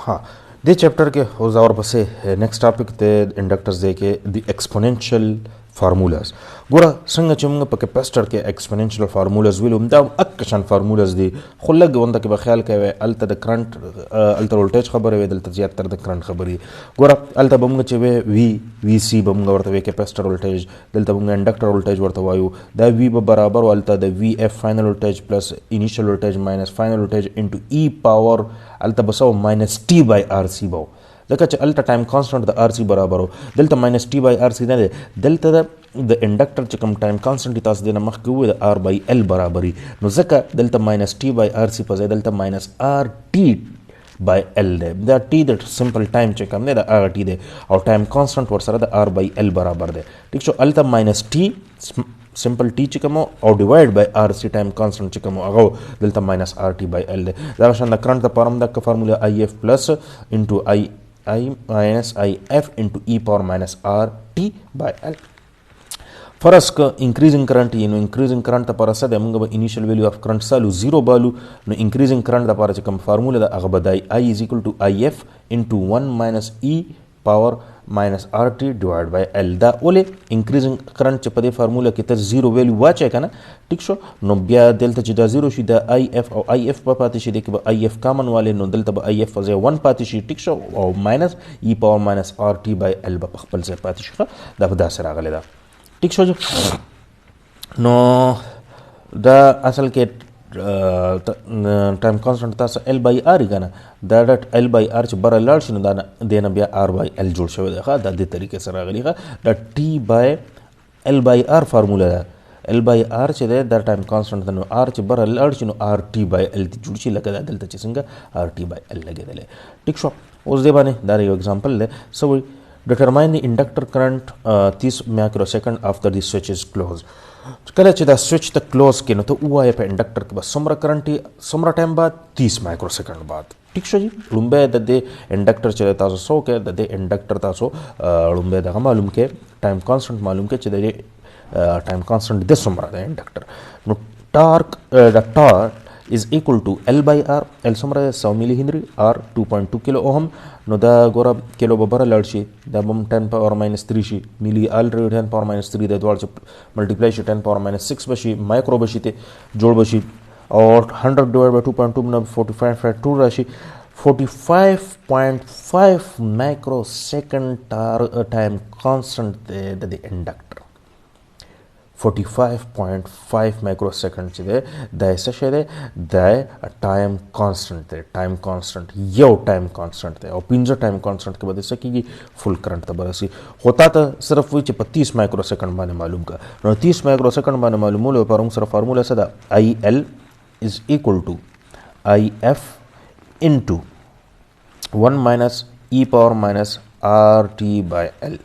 हाँ दे चैप्टर के होज़ और बसे नेक्स्ट टॉपिक ते इंडक्टर्स दे के द एक्सपोनेंशियल फार्मूलाज गोरा संग चुमंग पके पेस्टर के एक्सपोनेंशियल फार्मूलाज विलुम दा अक्कशन फार्मूलाज दी खुलग वंदा के बख्याल के अल्ता द करंट अल्ता वोल्टेज खबर है दल्ता ज्यादातर द करंट खबरी गोरा अल्ता बमंग चवे वी सी बमंग वर्त वे के पेस्टर वोल्टेज दल्ता बमंग इंडक्टर वोल्टेज वर्त वायु द वी बराबर अल्ता द V F final voltage plus initial voltage minus final voltage into E power अल्ता बसो minus T by R C बाव देखा अल्टा टाइम कांस्टेंट द आर सी बराबर हो डेल्टा minus T by R C दे डेल्टा द इंडक्टर चकम टाइम कांस्टेंट तास देना मखकू द आर बाय एल बराबरी नो जका delta minus T by R C पजे डेल्टा minus R T by L दे द टी दैट सिंपल टाइम चकम दे द आर टी दे और टाइम कांस्टेंट वर सर द आर बाय एल बराबर दे ठीक छो अल्टा माइनस टी सिंपल टी चिकमो और divide by R C time constant चिकमो अगो डेल्टा minus R T by L दे दाशन द करंट द परम द formula I F plus into I minus IF into e power minus RT by L. For us, increasing current, increasing current the para sada among initial value of current salu 0 balu, no increasing current the para chakam formula the agabadai I is equal to IF into 1 minus e power minus RT divided by L. Da ole increasing current chapade formula kita 0 value wache kana ठीक शो नो बिया delta चिदा 0 शिदा IF और IF पाती शी देखिए IF कॉमन वाले नो डेल्टा IF फजे 1 पाती शी ठीक शो और minus e power minus RT by L बखपल से पाती शी दा बदा सर आगले दा ठीक शो जो नो दा असल के टाइम कांस्टेंट था L बाय R का ना दैट L बाय R च बरा लाल शिनो दा देना बिया R बाय L जोड़ शो देखा दा दे तरीके से आगली का दा T by L by R formula दा L by R चले दर टाइम कांस्टेंट तनो R च बर L चनो RT by L जुड़ची लगा दलता चिसंगा RT by L लगे दले ठीक शो उस दे बाने दारे एग्जांपल ले so determine the inductor current 30 microsecond after the switch is close कले च द स्विच द क्लोज के न तो हुआ है पे इंडक्टर के बस समरा करंट समरा टाइम बाद 30 माइक्रोसेकंड बाद ठीक शो जी लुम्बे दे इंडक्टर चले तासो सो के दे इंडक्टर तासो लुम्बे द मालूम के टाइम कांस्टेंट मालूम के च time constant this sumra the inductor no torque the torque is equal to L by R L sumra 100 millihenry R 2.2 kilo ohm no da gora kilo babara ladshi da bum 10 power minus 3 shi milli already 10 power minus 3 da dwal multiply shi 10 power minus 6 bashi micro bashi te jod bashi और 100 divided by 2.2 मतलब 45.2 राशि 45.5 microsecond time constant the inductor 45.5 microsecond chide da ऐसा शेदे da time constant यो time constant थे और पिंजर time constant के बाद ऐसा कि फुल करंट तब ऐसी होता था सिर्फ वही 35 माइक्रोसेकंड माने मालूम का 30 माइक्रोसेकंड माने मालूम हो पर सिर्फ फार्मूला ऐसा था IL is equal to IF into 1 minus e power minus RT by L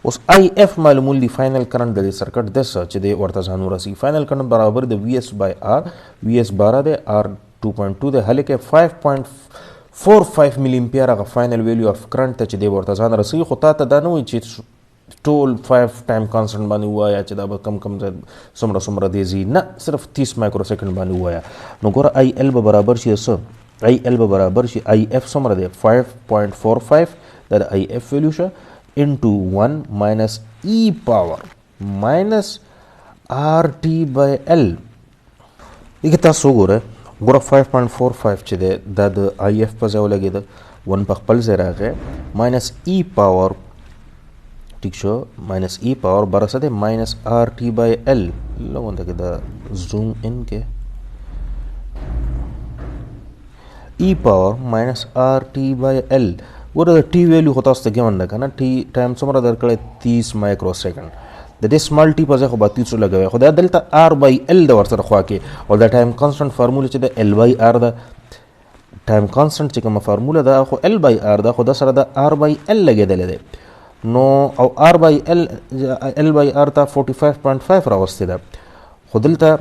उस IF मालूम दी फाइनल करंट दे सर्किट दे सच दे वर्ता जानू रसी फाइनल करंट बराबर दे VS बाय R VS 12 दे R 2.2 दे हले के 5.45 मिली एम्पियर का फाइनल वैल्यू ऑफ करंट तच दे वर्ता जान रसी होता त दानो चीज टोल 5 टाइम कांस्टेंट बने हुआ या चदा कम कम से समरा देजी ना सिर्फ 30 माइक्रोसेकंड बने हुआ या नो गोरा IL बराबर छी सो IL बराबर छी IF समरा दे 5.45 दैट IF वैल्यू शा into 1 minus e power minus RT by L इकता सो गोरा 5.45 चिदे दाद IF पर जाओ लगे दा 1 पर पल से रह गए minus e power ठीक शो minus e power बरसा दे minus RT by L लो बंदा के दा zoom in के e power minus RT by L वो टी वैल्यू होता है क्या मन ना टी टाइम समरा दर कड़े 30 microsecond that is small T पर खबा 30 लगा हुआ खुदा डेल्टा R by L दवर सर खवा के और द टाइम कांस्टेंट फार्मूला च the L by R the time constant च कम फार्मूला द खो L by R द खुदा sir the R by L लगे दले नो और R by L by R ता 45.5 रावस्ते द खुदलता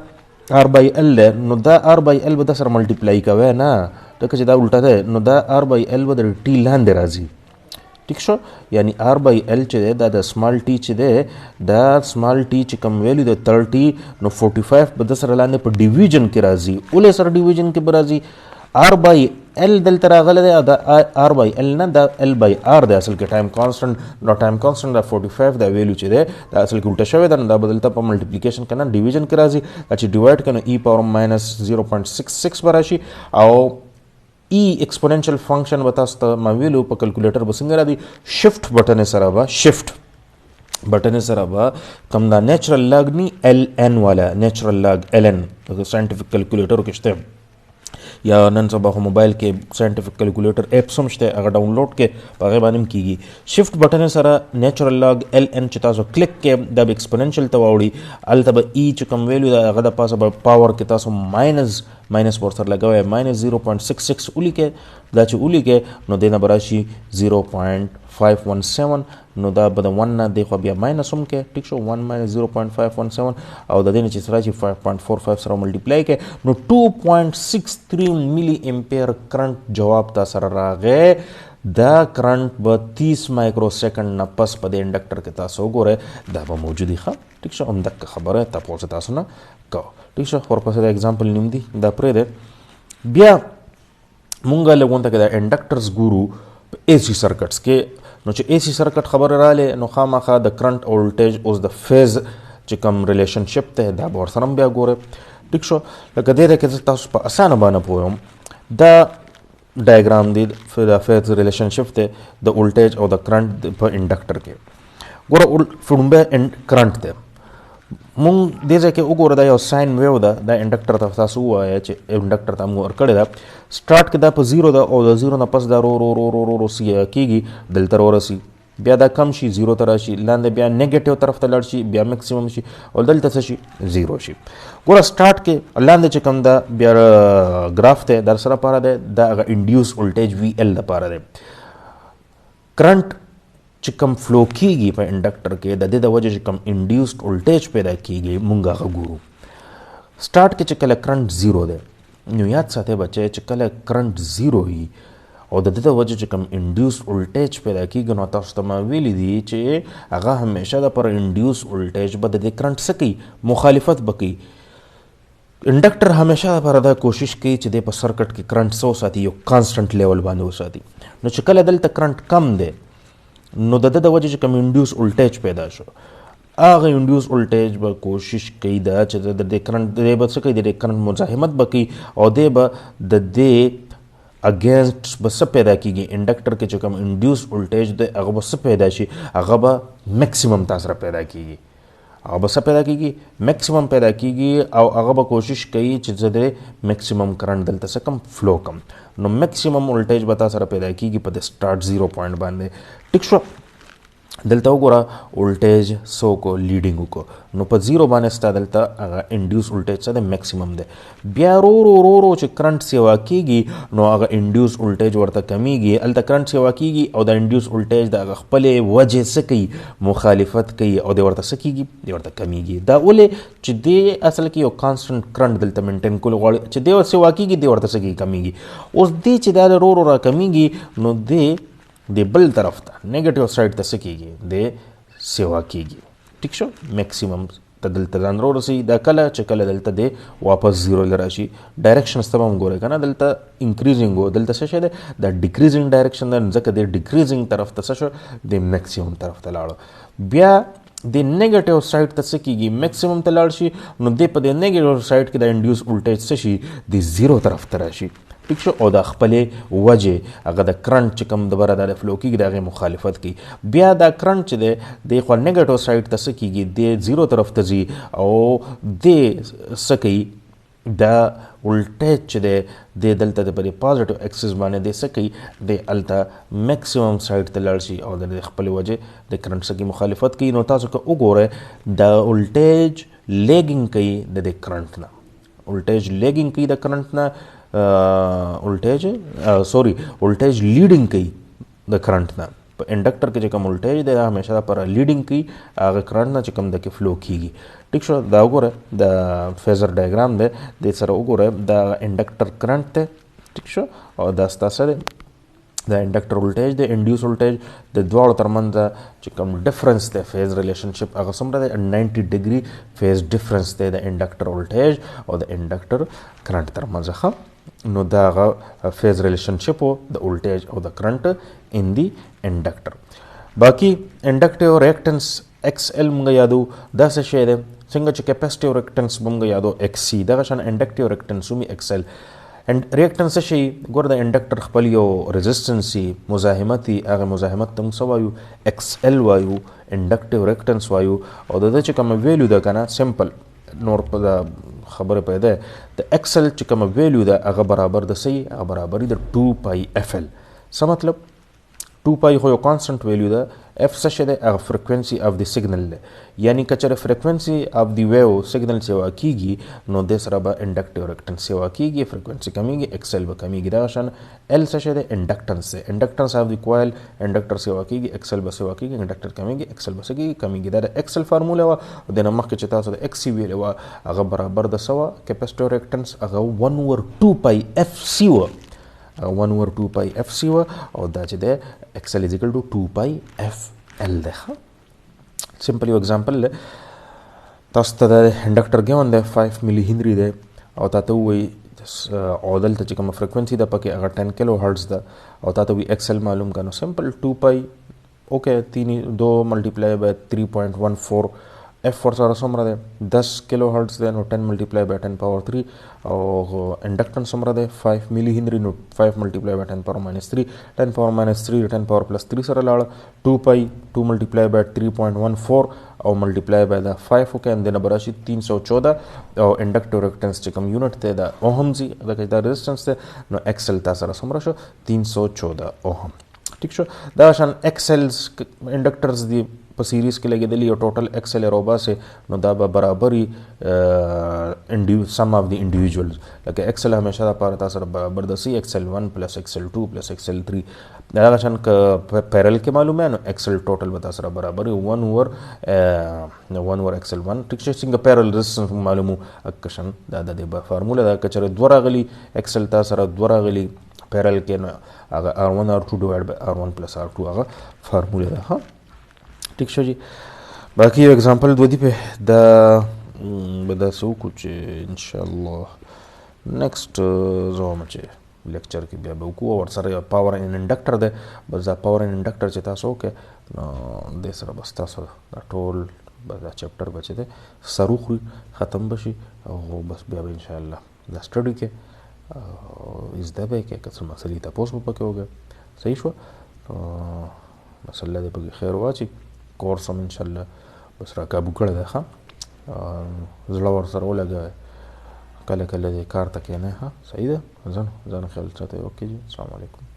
R by L know the R by L बदा सर मल्टीप्लाई का वे ना तो कच्चे दा उल्टा थे नो दा R by L बदर T लान दे राजी ठीक शो यानी R by L चे दा स्मॉल T चे दा स्मॉल T चे कम वैल्यू दे 30 नो 45 बदा सर लाने पर डिवीजन के राजी उले सर डिवीजन के बराजी R by ال دلته راغلی دی دا r by l نه دا l by r دی اصل کې ټایم کانسټنټ نو ټایم کانسټنټ دا 45 دا ویلیو چې دی دا اصل کې الټه شوی دا دا بدلته په ملټیپلیکیشن کنه ډیویژن کې راځي چې ډیوایډ کنه e پاور ماینس 0.66 براشي او ای ایکسپوننشل فنکشن به تاسو ته ما ویلو په کیلکولیټر به څنګه راځي شفت بټن سره به شفت بټن سره به کم دا نیچرل لاګ نی ال ان والا نیچرل لاګ ال ان ساينټیفیک کیلکولیټر کې شته یا نن سبا موبایل کې ساينټیفیک کیلکولیټر اپس هم شته هغه ډاونلوډ کې په هغه باندې کیږي شفت بټن سره نیچرل لاګ ال ان چې تاسو کلیک کې د ایکسپوننشل ته واوړي الته به ای چې کوم ویلیو دا هغه د پاسه به پاور کې تاسو ماینس ور سره لګوي ماینس 0.66 اولی کې دا چې اولی کې نو دینه براشي 0.517 نو دا به د 1 نه دی خو بیا ماینس هم کې ټیک شو 1 ماینس 0.517 او د دې نه چې سره چې 5.45 سره ملټیپلای کې نو 2.63 ملي امپیر کرنٹ جواب تا سره راغی دا کرنٹ به 30 مایکرو سیکنډ نه پس په دې انډکټر کې تاسو وګورئ دا به موجودي ښه ټیک شو هم دغه خبره تاسو نه کو ټیک شو ورپسې د اگزامپل نیم دی دا پرې ده بیا مونږه لګون ته د انډکټرز ګورو اي سي سرکټس کې نو چې اي سي سرکټ خبره رااله نو خامخا د کرنٹ وولټیج اوس د فیز چې کوم ریلیشنشپ ته دا ور سره بیا ګوره ټیک شو لکه دې کې تاسو په اسانه باندې پوهم دا ډایګرام دی د فیز ریلیشنشپ ته د وولټیج او د کرنٹ په انډکټر کې ګوره فړمبه کرنٹ ته مونږ دې ځکه وګوره دا یو ساين ویو دا انډکټر ته تاسو وایي چې انډکټر ته موږ ورکړی دا سٹارټ کې دا په 0 دا او د 0 نه پس دا رو سی کیږي دلته ورسی بیا دا کم شي 0 ته راشي لاندې بیا نیگیټیو طرف ته لاړ شي بیا میکسیمم شي او دلته څه شي 0 شي ګوره سٹارټ کې لاندې چې کم دا بیا ګراف ته در سره پاره ده دا انډیوس وولټیج وی ال لپاره ده کرنٹ چې کم فلو کیږي په انډکټر کې د دې د وجه چې کم انډیوسډ وولټیج پیدا کیږي مونږه غوړو سٹارټ کې چې کله کرنٹ 0 ده نو یاد ساتئ بچي چې کله کرنٹ 0 وي او د دې د وجه چې کم انډیوسډ وولټیج پیدا کیږي نو تاسو ته ما ویلي دي چې هغه همیشه د پر انډیوس وولټیج به د کرنٹ سکی مخالفت بکی انډکټر همیشه پر دا کوشش کوي چې د په سرکټ کې کرنٹ سو ساتي یو کانسټنټ لیول باندې وساتي نو چې کله دلته کرنٹ کم ده نو د وجه چې کوم انډیوس وولټیج پیدا شو هغه انډیوس وولټیج به کوشش کوي دا چې د کرنٹ د به څه کوي د کرنٹ مزاحمت بکی او د به د دې اگینسټ بس پیدا کیږي انډکټر کې چې کوم انډیوس وولټیج د هغه بس پیدا شي هغه به میکسیمم تاسو پیدا کیږي او بس پیدا کیږي میکسیمم پیدا کیږي او هغه به کوشش کوي چې د میکسیمم کرنٹ دلته څه کم فلو کم نو میکسیمم وولټیج به تاسو پیدا کیږي په د سٹارټ 0 پوینټ باندې ټیک شو دلته وګوره وولټیج سو کو لیډینګ کو نو په 0 باندې ستا دلته هغه انډیوس وولټیج څه د میکسیمم ده بیا رو چې کرنٹ سیوا کیږي نو هغه انډیوس وولټیج ورته کمیږي الته کرنٹ سیوا کیږي او د انډیوس وولټیج د خپل وجه څه کوي مخالفت کوي او د ورته څه کیږي د ورته کمیږي دا ولې چې د اصل کې یو کانسټنټ کرنٹ دلته مینټین کول غواړي چې د سیوا کیږي د ورته څه کیږي کمیږي اوس دې چې دا رو را کمیږي نو د بل طرف ته نیگیټیو سایډ ته سکیږي د سیوا کیږي ټیک شو میکسیمم ته دلته ځان رسي دا کله چې کله دلته د واپس 0 لراشي ډایرکشن ستم هم ګوره کنه دلته انکریزینګ او دلته څه شه ده د ډیکریزینګ ډایرکشن ده ځکه د ډیکریزینګ طرف ته څه شو د میکسیمم طرف ته لاړو بیا د نیگیټیو سایډ ته سکیږي میکسیمم ته لاړ شي نو د په د نیگیټیو سایډ کې د انډیوس وولټیج څه شي د 0 طرف ته راشي ټیک شو او د خپل وجه هغه د کرنٹ چې کوم د بره د فلو کیږي دغه مخالفت کوي بیا دا کرنٹ چې د خو نیگیټیو سایډ ته سکیږي د 0 طرف ته ځي او د سکی دا وولټیج چې د دلته د پرې پازیټیو اکسس باندې د سکی د الته میکسیمم سایډ ته لاړ شي او د خپل وجه د کرنٹ سکی مخالفت کوي نو تاسو که وګورئ د وولټیج لیګینګ کوي د کرنٹ نه وولټیج لیګینګ کوي د کرنٹ نه وولټیج وولټیج لیډینګ کوي د کرنٹ نه په انډکټر کې چې کوم وولټیج دی همیشه پر لیډینګ کوي هغه کرنٹ نه چې کوم د کې فلو کیږي ټیک شو دا وګوره د فیزر ډایګرام دی د سره وګوره د انډکټر کرنٹ ته ټیک شو او دا ستاسو د انډکټر وولټیج د انډیوس وولټیج د دواړو ترمنځ چې کوم ډیفرنس دی فیز ریلیشنشپ هغه څومره دی 90 ډیګري فیز ډیفرنس دی د انډکټر وولټیج او د انډکټر کرنٹ ترمنځ ښه نو دا هغه فیز ریلیشنشپ د ولټیج او د کرنٹ ان دی انډکټر. باقي انډکټیو ریاکټنس ایکس ال مونږ یادو دا څه شی دی څنګه چې کیپاسټیو ریاکټنس مونږ یادو ایکس سی دغه شان انډکټیو ریاکټنس هم ایکس ال. ریاکټنس څه شی ګور د انډکټر خپل یو ریزسټنس مزاحمت هغه مزاحمت ته موږ وایو ایکس ال وایو انډکټیو ریاکټنس وایو او د چې کوم ویلیو ده کنه سمپل نور په خبره پیدا د ایکس ال چې کوم ویلیو ده هغه برابر د سی هغه برابر د 2 پای اف ال. څه مطلب 2 پای خو یو کانسټنټ ویلیو ده اف څه شی ده هغه فریکوینسي اف دی سیګنل ده یعنی کچره فریکوینسي اف دی ویو سیګنل سیوا کیږي نو د سره به انډکټیو ریاکټنس سیوا کیږي فریکوینسي کمیږي ایکس ال به کمیږي. دا شان ال څه شی ده انډکټنس ده انډکټنس اف دی کوایل انډکټر سیوا کیږي ایکس ال به سیوا کیږي انډکټر کمیږي ایکس ال به کمیږي. دا د ایکس ال فارموله وا د نمخ کې چې تاسو د ایکس سی ویل وا هغه برابر د سوا کیپاسټیو ریاکټنس هغه 1 over 2 پای اف سی و 1 over 2 پای اف سی و او دا چې ده ایکس ال از ایکوال ټو 2 پای اف ال ده. سمپل یو اگزامپل تاسو ته د انډکټر ګیون ده 5 ملي هنري ده او تاسو وایي او دلته چې کوم فریکوینسي ده پکې هغه 10 کیلو هرتز ده او تاسو وی ایکس ال معلوم کانو سمپل 2 پای اوکې 2 ملټیپلای بای 3.14 اف ور سره څومره ده 10 کیلو هرتز ده نو 10 ملټیپلای بای 10 پاور 3 او انډکټنس څومره ده 5 ملي هنري نو 5 ملټیپلای بای 10 پاور -3 10 پاور -3 10 پاور +3 سره لاړه 2 پای 2 ملټیپلای بای 3.14 او ملټیپلای بای دا 5 وکړه اند نه براشي 314 او انډکټیو ریاکټنس چې کوم یونټ ته دا اوهم زی دا ریزسټنس ته نو ایکس ال تاسو سره څومره شو 314 اوهم. ټیک شو دا شان ایکسلز انډکټرز دی په سیریز کې لګیدلی او ټوټل ایکسل روبا سه نو دا به برابري سم اف دی انډیویجوالز لکه ایکسل همیشه دا پاره تاسو برابر د سی ایکسل 1 + ایکسل 2 + ایکسل 3 دا شان ک پیرل کې معلومه نو ایکسل ټوټل به تاسو برابر 1 over ایکسل 1. ټیک شو څنګه پیرل ریزسټنس معلومو اکشن دا د فارموله دا کچره دوه راغلی ایکسل تاسو سره دوه راغلی پیرل کې نو هغه r1 r2 ډیوایډ بای r1 + r2 هغه فارموله ده. ها ٹھیک شو جی. باقی یو اگزامپل دو دی په دا بدا سو کچھ ان شاء الله نیکسٹ زوم چې لیکچر کې بیا به وکړو او سره پاور ان انډکټر ده بس دا پاور ان انډکټر چې تاسو کې نو د سره بس تاسو دا ټول دا چپټر بچی ده سروخ ختم بشي او بس بیا به ان شاء الله دا سټډي کې از دا به کې کڅ مسلې تاسو په پکې وګه صحیح شو بس الله دې په خیر واچي کورس هم ان شاء الله بس را کابو کړه ده ښه زړه ور سره ولګه کله کله دې کار ته کې نه ها صحیح ده ځان خیال ساتئ. اوکې جی السلام علیکم.